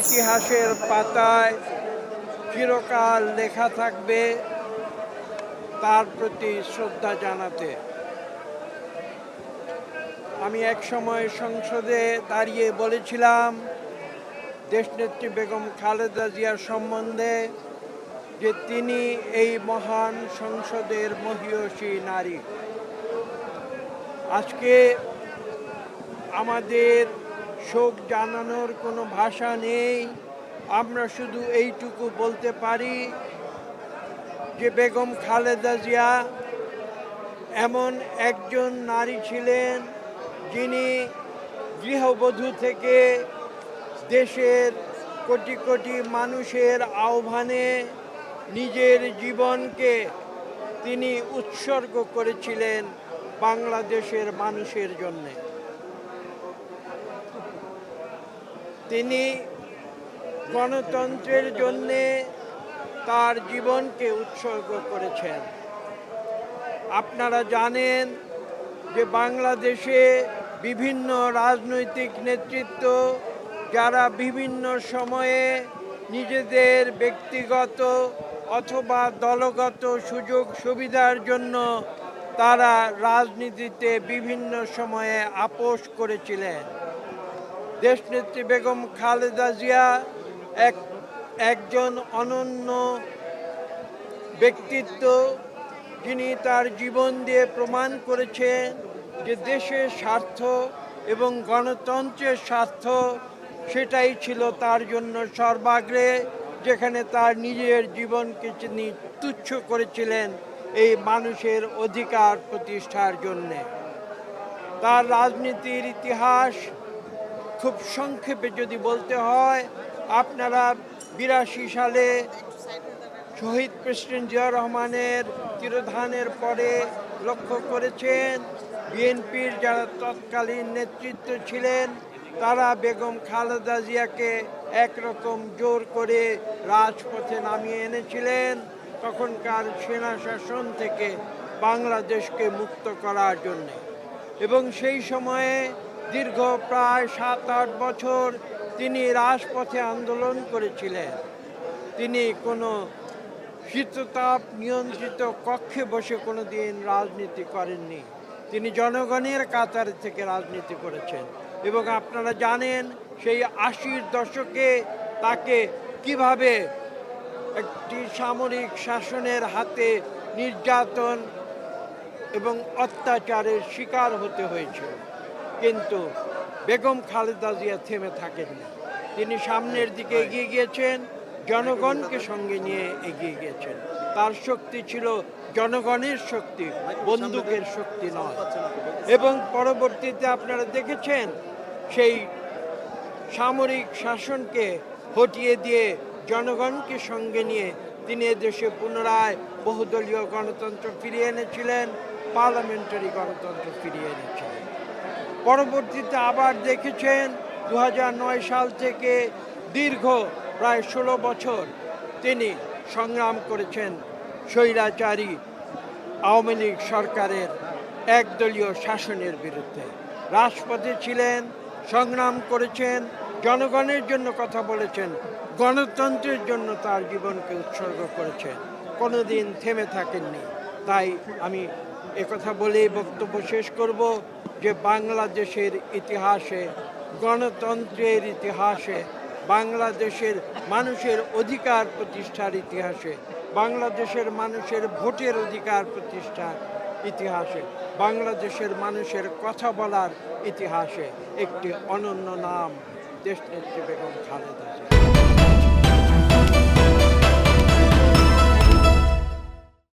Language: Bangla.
ইতিহাসের পাতায় চিরকাল লেখা থাকবে তার প্রতি শ্রদ্ধা জানাতে। আমি একসময় সংসদে দাঁড়িয়ে বলেছিলাম দেশনেত্রী বেগম খালেদা জিয়ার সম্বন্ধে যে তিনি এই মহান সংসদের মহীয়সী নারী। আজকে আমাদের শোক জানানোর কোনো ভাষা নেই। আমরা শুধু এইটুকু বলতে পারি যে বেগম খালেদা জিয়া এমন একজন নারী ছিলেন যিনি গৃহবধূ থেকে দেশের কোটি কোটি মানুষের আহ্বানে নিজের জীবনকে তিনি উৎসর্গ করেছিলেন বাংলাদেশের মানুষের জন্যে। তিনি গণতন্ত্রের জন্যে তার জীবনকে উৎসর্গ করেছেন। আপনারা জানেন যে বাংলাদেশে বিভিন্ন রাজনৈতিক নেতৃত্ব যারা বিভিন্ন সময়ে নিজেদের ব্যক্তিগত অথবা দলগত সুযোগ সুবিধার জন্য তারা রাজনীতিতে বিভিন্ন সময়ে আপোষ করেছিলেন। দেশনেত্রী বেগম খালেদা জিয়া একজন অনন্য ব্যক্তিত্ব, যিনি তার জীবন দিয়ে প্রমাণ করেছেন যে দেশের স্বার্থ এবং গণতন্ত্রের স্বার্থ সেটাই ছিল তার জন্য সর্বাগ্রে, যেখানে তার নিজের জীবনকে তিনি তুচ্ছ করেছিলেন এই মানুষের অধিকার প্রতিষ্ঠার জন্যে। তার রাজনীতির ইতিহাস খুব সংক্ষেপে যদি বলতে হয়, আপনারা 82 সালে শহীদ প্রেসিডেন্ট জিয়া রহমানের তিরোধানের পরে লক্ষ্য করেছেন বিএনপির যারা তৎকালীন নেতৃত্ব ছিলেন তারা বেগম খালেদা জিয়াকে একরকম জোর করে রাজপথে নামিয়ে এনেছিলেন তখনকার সেনা শাসন থেকে বাংলাদেশকে মুক্ত করার জন্যে। এবং সেই সময়ে দীর্ঘ প্রায় 7-8 বছর তিনি রাজপথে আন্দোলন করেছিলেন। তিনি কোনো শীততাপ নিয়ন্ত্রিত কক্ষে বসে কোনো দিন রাজনীতি করেননি। তিনি জনগণের কাতার থেকে রাজনীতি করেছেন। এবং আপনারা জানেন সেই 80-র দশকে তাকে কিভাবে একটি সামরিক শাসনের হাতে নির্যাতন এবং অত্যাচারের শিকার হতে হয়েছিল। কিন্তু বেগম খালেদা জিয়া থেমে থাকেননি। তিনি সামনের দিকে এগিয়ে গিয়েছেন, জনগণকে সঙ্গে নিয়ে এগিয়ে গিয়েছেন। তার শক্তি ছিল জনগণের শক্তি, বন্দুকের শক্তি নয়। এবং পরবর্তীতে আপনারা দেখেছেন সেই সামরিক শাসনকে হটিয়ে দিয়ে জনগণকে সঙ্গে নিয়ে তিনি দেশে পুনরায় বহুদলীয় গণতন্ত্র ফিরিয়ে এনেছিলেন, পার্লামেন্টারি গণতন্ত্র ফিরিয়ে এনেছিলেন। পরবর্তীতে আবার দেখেছেন 2009 সাল থেকে দীর্ঘ প্রায় 16 বছর তিনি সংগ্রাম করেছেন স্বৈরাচারী আওয়ামী লীগ সরকারের একদলীয় শাসনের বিরুদ্ধে। রাজপথে ছিলেন, সংগ্রাম করেছেন, জনগণের জন্য কথা বলেছেন, গণতন্ত্রের জন্য তার জীবনকে উৎসর্গ করেছেন, কোনোদিন থেমে থাকেননি। তাই আমি একথা বলেই বক্তব্য শেষ করব যে বাংলাদেশের ইতিহাসে, গণতন্ত্রের ইতিহাসে, বাংলাদেশের মানুষের অধিকার প্রতিষ্ঠার ইতিহাসে, বাংলাদেশের মানুষের ভোটের অধিকার প্রতিষ্ঠার ইতিহাসে, বাংলাদেশের মানুষের কথা বলার ইতিহাসে একটি অনন্য নাম দেশনেত্রী বেগম খালেদা।